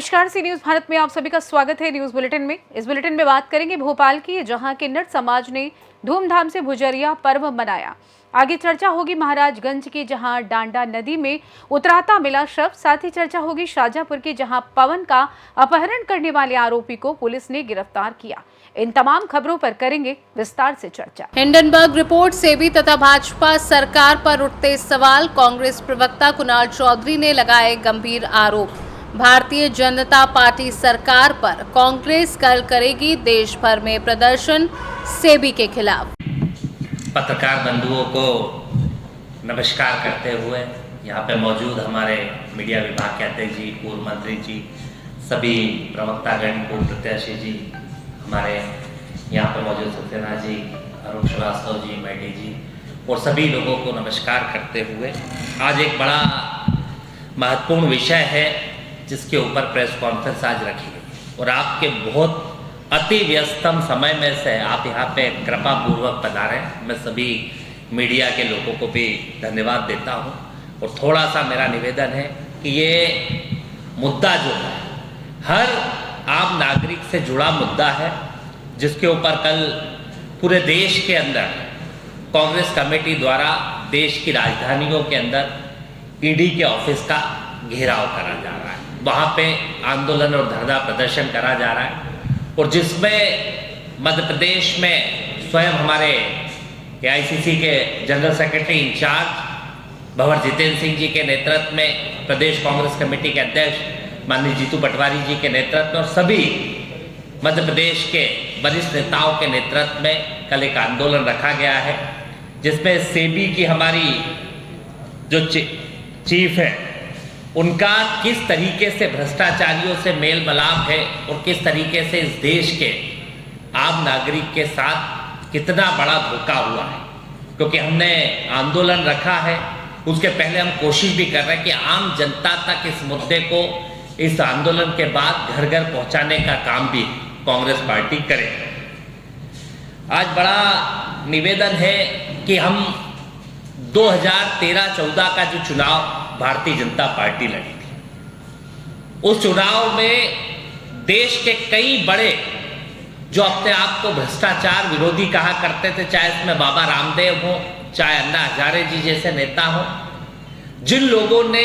नमस्कार, सी न्यूज भारत में आप सभी का स्वागत है। न्यूज बुलेटिन में इस बुलेटिन में बात करेंगे भोपाल की, जहां किन्नर समाज ने धूमधाम से भुजरिया पर्व मनाया। आगे चर्चा होगी महाराजगंज की, जहां डांडा नदी में उतराता मिला शव। साथ ही चर्चा होगी शाजापुर की, जहां पवन का अपहरण करने वाले आरोपी को पुलिस ने गिरफ्तार किया। इन तमाम खबरों पर करेंगे विस्तार से चर्चा। हिंडनबर्ग रिपोर्ट सेबी तथा भाजपा सरकार पर उठते सवाल, कांग्रेस प्रवक्ता कुणाल चौधरी ने लगाए गंभीर आरोप। भारतीय जनता पार्टी सरकार पर कांग्रेस कल करेगी देश भर में प्रदर्शन सेबी के खिलाफ। पत्रकार बंधुओं को नमस्कार करते हुए यहाँ पे मौजूद हमारे मीडिया विभाग के अध्यक्ष जी, पूर्व मंत्री जी, सभी प्रवक्तागण, पूर्व प्रत्याशी जी, हमारे यहाँ पे मौजूद सत्यना जी, अरुण श्रीवास्तव जी, मैडी जी और सभी लोगों को नमस्कार करते हुए आज एक बड़ा महत्वपूर्ण विषय है जिसके ऊपर प्रेस कॉन्फ्रेंस आज रखी गई और आपके बहुत अति व्यस्तम समय में से आप यहाँ पे कृपा पूर्वक पधारे। मैं सभी मीडिया के लोगों को भी धन्यवाद देता हूँ और थोड़ा सा मेरा निवेदन है कि ये मुद्दा जो है हर आम नागरिक से जुड़ा मुद्दा है, जिसके ऊपर कल पूरे देश के अंदर कांग्रेस कमेटी द्वारा देश की राजधानियों के अंदर ईडी के ऑफिस का घेराव करा जा रहा है। वहाँ पे आंदोलन और धरना प्रदर्शन करा जा रहा है और जिसमें मध्य प्रदेश में स्वयं हमारे एआईसीसी के जनरल सेक्रेटरी इंचार्ज भंवर जितेंद्र सिंह जी के नेतृत्व में, प्रदेश कांग्रेस कमेटी के अध्यक्ष माननीय जीतू पटवारी जी के नेतृत्व में और सभी मध्य प्रदेश के वरिष्ठ नेताओं के नेतृत्व में कल एक आंदोलन रखा गया है, जिसमें सेबी की हमारी जो चीफ है उनका किस तरीके से भ्रष्टाचारियों से मेल मिलाप है और किस तरीके से इस देश के आम नागरिक के साथ कितना बड़ा धोखा हुआ है। क्योंकि हमने आंदोलन रखा है, उसके पहले हम कोशिश भी कर रहे हैं कि आम जनता तक इस मुद्दे को इस आंदोलन के बाद घर घर पहुंचाने का काम भी कांग्रेस पार्टी करे। आज बड़ा निवेदन है कि हम 2013-14 का जो चुनाव भारतीय जनता पार्टी लड़ी थी, उस चुनाव में देश के कई बड़े जो अपने आप को भ्रष्टाचार विरोधी कहा करते थे, चाहे इसमें बाबा रामदेव हो, चाहे अन्ना हजारे जी जैसे नेता हो, जिन लोगों ने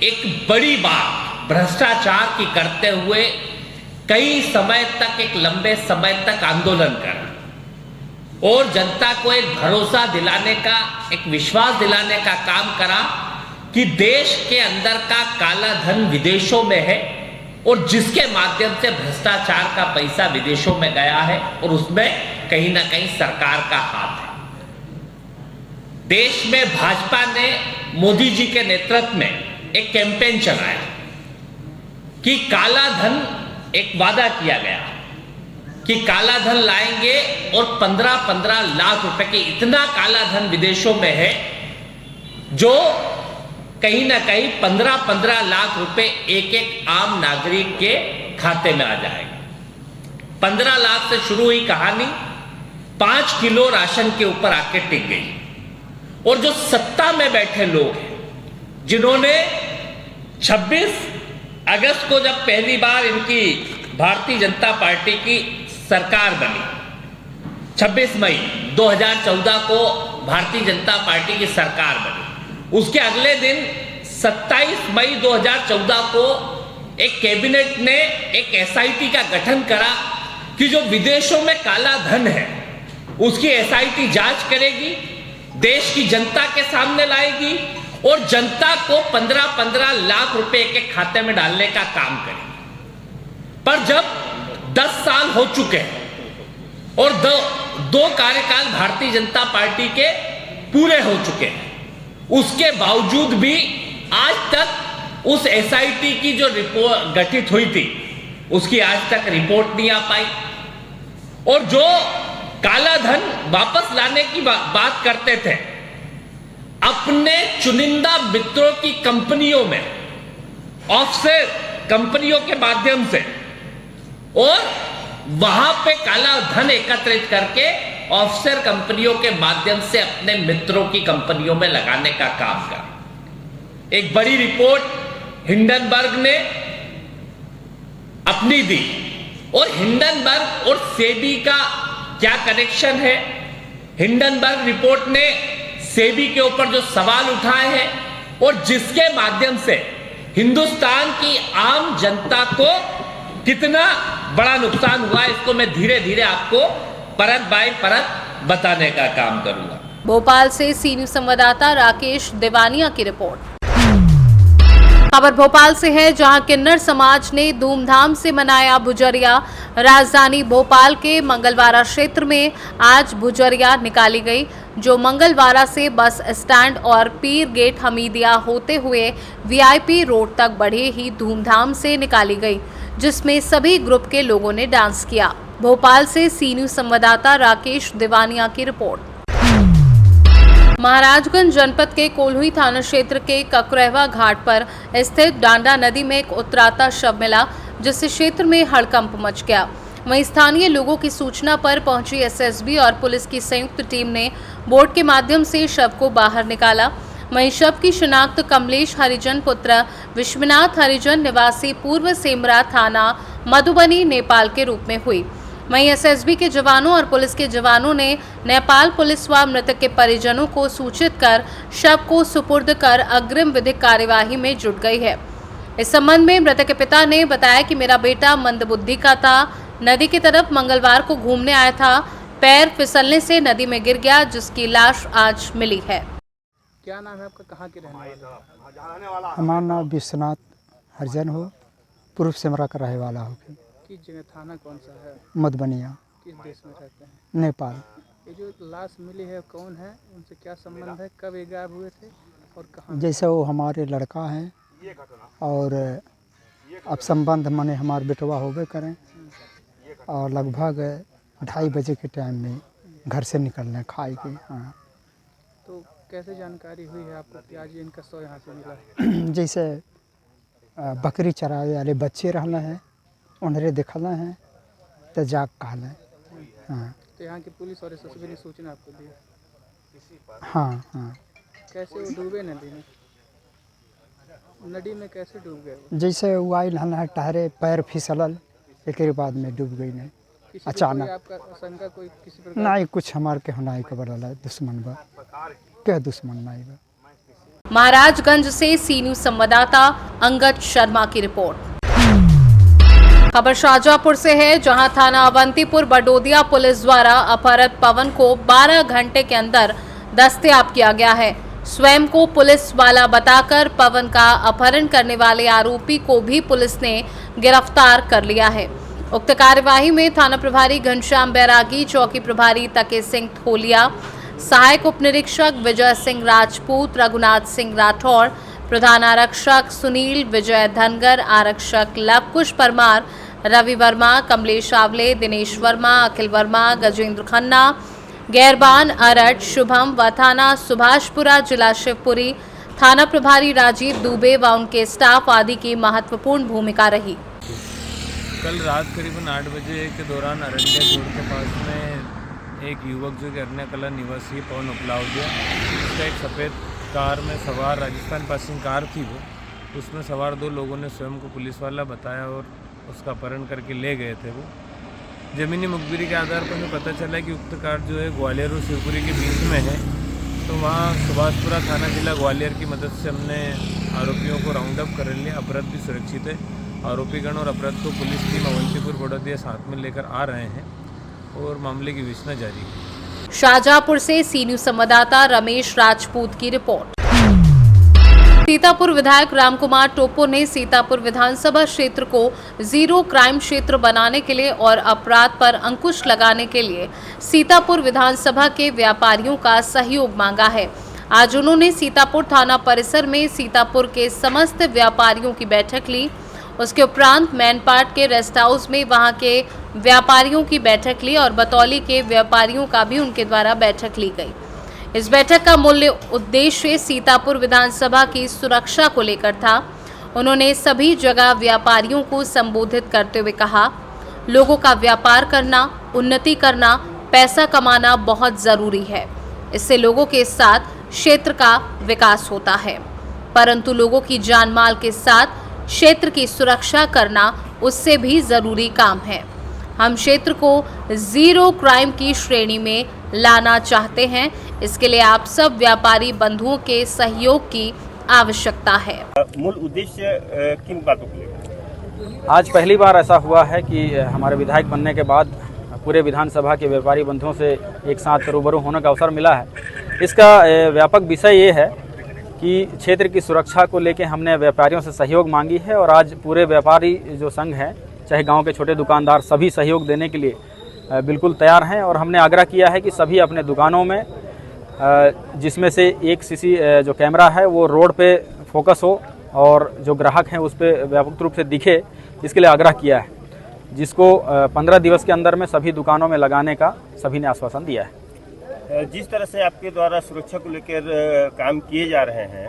एक बड़ी बात भ्रष्टाचार की करते हुए कई समय तक, एक लंबे समय तक आंदोलन करा और जनता को एक भरोसा दिलाने का, एक विश्वास दिलाने का काम करा कि देश के अंदर का काला धन विदेशों में है और जिसके माध्यम से भ्रष्टाचार का पैसा विदेशों में गया है और उसमें कहीं ना कहीं सरकार का हाथ है। देश में भाजपा ने मोदी जी के नेतृत्व में एक कैंपेन चलाया कि काला धन, एक वादा किया गया कि काला धन लाएंगे और 15-15 लाख रुपए की इतना काला धन विदेशों में है जो कहीं ना कहीं 15-15 लाख रुपए एक एक आम नागरिक के खाते में आ जाएगा। 15 लाख से शुरू हुई कहानी 5 किलो राशन के ऊपर आके टिक गई और जो सत्ता में बैठे लोग हैं, जिन्होंने 26 अगस्त को जब पहली बार इनकी भारतीय जनता पार्टी की सरकार बनी, 26 मई 2014 को भारतीय जनता पार्टी की सरकार बनी, उसके अगले दिन 27 मई 2014 को एक कैबिनेट ने एक एसआईटी का गठन करा कि जो विदेशों में काला धन है उसकी एसआईटी जांच करेगी, देश की जनता के सामने लाएगी और जनता को 15-15 लाख रुपए एक खाते में डालने का काम करेगी। पर जब 10 साल हो चुके हैं और दो कार्यकाल भारतीय जनता पार्टी के पूरे हो चुके हैं, उसके बावजूद भी आज तक उस एसआईटी की जो रिपोर्ट गठित हुई थी उसकी आज तक रिपोर्ट नहीं आ पाई और जो काला धन वापस लाने की बात करते थे, अपने चुनिंदा मित्रों की कंपनियों में ऑफशोर कंपनियों के माध्यम से और वहां पे काला धन एकत्रित करके ऑफशोर कंपनियों के माध्यम से अपने मित्रों की कंपनियों में लगाने का काम कर। एक बड़ी रिपोर्ट हिंडनबर्ग ने अपनी दी। और हिंडनबर्ग और सेबी का क्या कनेक्शन है? हिंडनबर्ग रिपोर्ट ने सेबी के ऊपर जो सवाल उठाए हैं और जिसके माध्यम से हिंदुस्तान की आम जनता को कितना बड़ा नुकसान हुआ, इसको मैं धीरे धीरे आपको परत बाय परत बताने का काम करूंगा। भोपाल से सी न्यूज संवाददाता राकेश देवानिया की रिपोर्ट। खबर भोपाल से है, जहां किन्नर समाज ने धूमधाम से मनाया भुजरिया। राजधानी भोपाल के मंगलवारा क्षेत्र में आज भुजरिया निकाली गई, जो मंगलवारा से बस स्टैंड और पीर गेट हमीदिया होते हुए वीआईपी रोड तक बड़े ही धूमधाम से निकाली गई, जिसमें सभी ग्रुप के लोगों ने डांस किया। भोपाल से सी न्यूज संवाददाता राकेश देवानिया की रिपोर्ट। महाराजगंज जनपद के कोल्हुई थाना क्षेत्र के ककरहवा घाट पर स्थित डांडा नदी में एक उतराता शव मिला, जिससे क्षेत्र में हड़कंप मच गया। वहीं स्थानीय लोगों की सूचना पर पहुंची एसएसबी और पुलिस की संयुक्त टीम ने बोट के माध्यम से शव को बाहर निकाला। वहीं शव की शिनाख्त कमलेश हरिजन पुत्र विश्वनाथ हरिजन निवासी पूर्व सेमरा थाना मधुबनी नेपाल के रूप में हुई। वहीं एसएसबी के जवानों और पुलिस के जवानों ने नेपाल पुलिस व मृतक के परिजनों को सूचित कर शव को सुपुर्द कर अग्रिम विधिक कार्यवाही में जुट गई है। इस संबंध में मृतक के पिता ने बताया कि मेरा बेटा मंदबुद्धि का था, नदी की तरफ मंगलवार को घूमने आया था, पैर फिसलने से नदी में गिर गया, जिसकी लाश आज मिली है। क्या नाम है आपका, कहाँ के रहने वाले? हमारा नाम विश्वनाथ हरिजन हो, पूर्व सेमरा का रहने वाला हो। किस जगह, थाना कौन सा है? मधुबनिया। किस देश में रहते हैं? नेपाल। ये जो लाश मिली है कौन है, उनसे क्या संबंध है, कब ये गायब हुए थे और कहाँ? जैसे वो हमारे लड़का हैं और अब संबंध माने हमारे बेटवा होबे करें, और लगभग 2:30 बजे के टाइम में घर से निकलने खाए के। हाँ, तो कैसे जानकारी हुई है आपको कि आज इनका शव यहाँ से मिला? जैसे बकरी चरावे वाले बच्चे रहना है, उन्हें देखना है तो जाग कहना है। हाँ, तो यहाँ की पुलिस और एसएसबी ने सूचना आपको दी? हाँ हाँ। कैसे वो डूबे नदी में? नदी में कैसे डूब गए वो? जैसे वो आयल है टहरे, पैर फिसलल, एक बाद में डूब गई नहीं किसी पे अचानक। कोई आपका आशंका, कोई किसी प्रकार? नहीं, कुछ हमारे के हनाई के बदल है, दुश्मन बा क्या दुश्मन नहीं बा। महाराजगंज से सी न्यूज संवाददाता अंगद शर्मा की रिपोर्ट। खबर शाहजहांपुर से है, जहां थाना अवंतीपुर बडोदिया पुलिस द्वारा अपहृत पवन को 12 घंटे के अंदर दस्तयाब किया गया है। स्वयं को पुलिस वाला बताकर पवन का अपहरण करने वाले आरोपी को भी पुलिस ने गिरफ्तार कर लिया है। उक्त कार्यवाही में थाना प्रभारी घनश्याम बैरागी, चौकी प्रभारी तके सिंह थोलिया, सहायक उप निरीक्षक विजय सिंह राजपूत, रघुनाथ सिंह राठौर, प्रधान आरक्षक सुनील विजय धनगर, आरक्षक लवकुश परमार, रवि वर्मा, कमलेश आवले, दिनेश वर्मा, अखिल वर्मा, गजेंद्र खन्ना, गैरबान अरट, शुभम व थाना सुभाषपुरा जिला शिवपुरी थाना प्रभारी राजीव दुबे व उनके स्टाफ आदि की महत्वपूर्ण भूमिका रही। कल रात करीबन 8 बजे के दौरान अरण्य जोड़ के पास में एक युवक जो कि अरण्य कला निवासी पवन उपलावदिया, उसका एक सफ़ेद कार में सवार राजस्थान पासिंग कार थी, वो उसमें सवार 2 लोगों ने स्वयं को पुलिस वाला बताया और उसका अपहरण करके ले गए थे। वो ज़मीनी मुखबिरी के आधार पर हमें पता चला कि उक्त कार जो है ग्वालियर और शिवपुरी के बीच में है। तो वहाँ सुभाषपुरा थाना जिला ग्वालियर की मदद से हमने आरोपियों को राउंड अप कर लिया। अपराध भी सुरक्षित है। आरोपीगण और अपराध को पुलिस टीम अवंतीपुर बड़ौदिया साथ में लेकर आ रहे हैं और मामले की विवेचना जारी है। शाहजहांपुर से सी न्यूज संवाददाता रमेश राजपूत की रिपोर्ट। सीतापुर विधायक रामकुमार टोपो ने सीतापुर विधानसभा क्षेत्र को जीरो क्राइम क्षेत्र बनाने के लिए और अपराध पर अंकुश लगाने के लिए सीतापुर विधानसभा के व्यापारियों का सहयोग मांगा है। आज उन्होंने सीतापुर थाना परिसर में सीतापुर के समस्त व्यापारियों की बैठक ली। उसके उपरांत मैनपाट के रेस्ट हाउस में वहां के व्यापारियों की बैठक ली और बतौली के व्यापारियों का भी उनके द्वारा बैठक ली गई। इस बैठक का मूल उद्देश्य सीतापुर विधानसभा की सुरक्षा को लेकर था। उन्होंने सभी जगह व्यापारियों को संबोधित करते हुए कहा, लोगों का व्यापार करना, उन्नति करना, पैसा कमाना बहुत जरूरी है। इससे लोगों के साथ क्षेत्र का विकास होता है, परंतु लोगों की जान माल के साथ क्षेत्र की सुरक्षा करना उससे भी ज़रूरी काम है। हम क्षेत्र को जीरो क्राइम की श्रेणी में लाना चाहते हैं। इसके लिए आप सब व्यापारी बंधुओं के सहयोग की आवश्यकता है। मूल उद्देश्य किन बातों को लेकर? आज पहली बार ऐसा हुआ है कि हमारे विधायक बनने के बाद पूरे विधानसभा के व्यापारी बंधुओं से एक साथ रूबरू होने का अवसर मिला है। इसका व्यापक विषय ये है कि क्षेत्र की सुरक्षा को लेकर हमने व्यापारियों से सहयोग मांगी है और आज पूरे व्यापारी जो संघ है, चाहे गांव के छोटे दुकानदार, सभी सहयोग देने के लिए बिल्कुल तैयार हैं। और हमने आग्रह किया है कि सभी अपने दुकानों में, जिसमें से एक सीसी जो कैमरा है वो रोड पे फोकस हो और जो ग्राहक हैं उस पर व्यापक रूप से दिखे, इसके लिए आग्रह किया है, जिसको 15 दिवस के अंदर में सभी दुकानों में लगाने का सभी ने आश्वासन दिया है। जिस तरह से आपके द्वारा सुरक्षा को लेकर काम किए जा रहे हैं,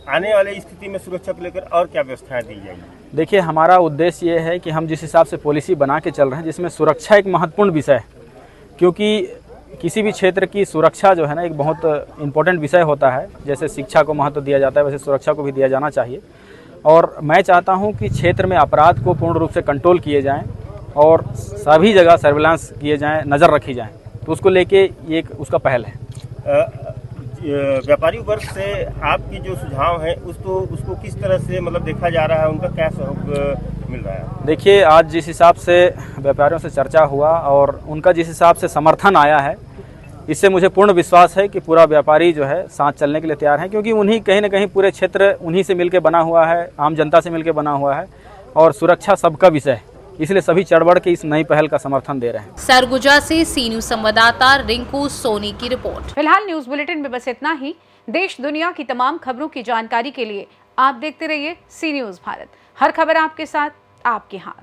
आने वाली स्थिति में सुरक्षा को लेकर और क्या व्यवस्थाएं दी जाएंगी? देखिए, हमारा उद्देश्य ये है कि हम जिस हिसाब से पॉलिसी बना के चल रहे हैं, जिसमें सुरक्षा एक महत्वपूर्ण विषय है, क्योंकि किसी भी क्षेत्र की सुरक्षा जो है ना एक बहुत इम्पोर्टेंट विषय होता है। जैसे शिक्षा को महत्व दिया जाता है, वैसे सुरक्षा को भी दिया जाना चाहिए। और मैं चाहता हूं कि क्षेत्र में अपराध को पूर्ण रूप से कंट्रोल किए जाएं और सभी जगह सर्विलांस किए जाएं, नज़र रखी जाए, तो उसको लेके ये एक उसका पहल है। व्यापारी वर्ग से आपकी जो सुझाव है उसको किस तरह से मतलब देखा जा रहा है, उनका क्या सहयोग मिल रहा है? देखिए, आज जिस हिसाब से व्यापारियों से चर्चा हुआ और उनका जिस हिसाब से समर्थन आया है, इससे मुझे पूर्ण विश्वास है कि पूरा व्यापारी जो है साथ चलने के लिए तैयार है, क्योंकि उन्हीं कहीं ना कहीं पूरे क्षेत्र उन्हीं से मिलकर बना हुआ है, आम जनता से मिलकर बना हुआ है और सुरक्षा सबका विषय है, इसलिए सभी चढ़-बढ़ के इस नई पहल का समर्थन दे रहे हैं। सरगुजा से सी न्यूज संवाददाता रिंकू सोनी की रिपोर्ट। फिलहाल न्यूज बुलेटिन में बस इतना ही। देश दुनिया की तमाम खबरों की जानकारी के लिए आप देखते रहिए सी न्यूज भारत। हर खबर आपके साथ, आपके हाथ।